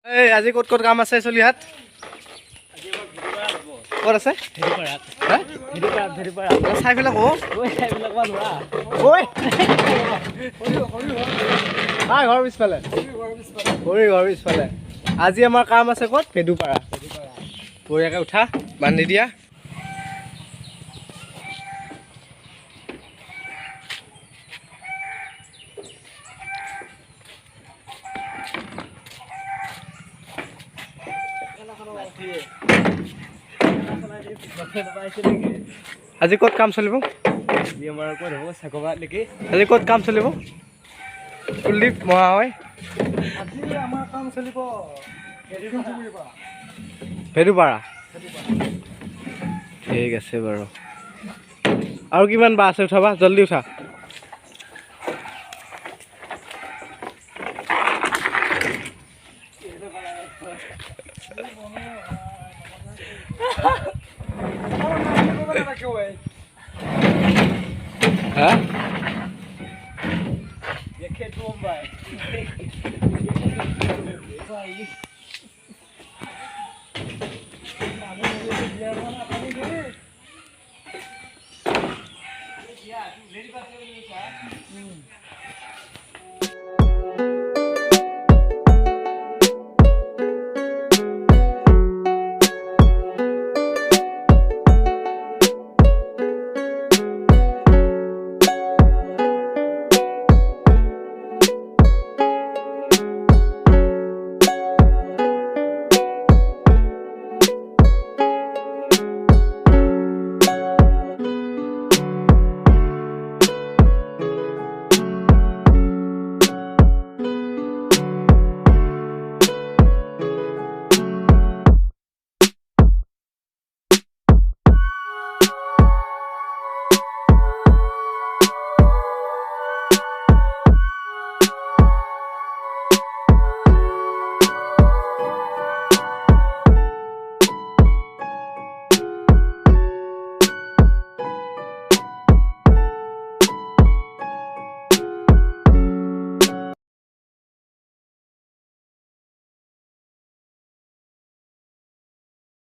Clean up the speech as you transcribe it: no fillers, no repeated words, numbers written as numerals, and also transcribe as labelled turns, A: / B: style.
A: এই আজি ক'ত ক'ত কাম আছে চলিহাত? ক'ত আছে? চাই পেলাই কওঁ ঘৰ পিছফালে ঘৰ পিছফালে। আজি আমাৰ কাম আছে ক'ত? ভেদুপাৰা। বঢ়িয়াকৈ উঠা, বান্ধি দিয়া। আজি ক'ত কাম চলিব? আজি ক'ত কাম চলিব? কুলদীপ মহা হয়। আজি আমাৰ কাম চলিব ভেদুপাৰা। ঠিক আছে বাৰু। আৰু কিমান বা আছে উঠাবা? জল্দি উঠা। হা?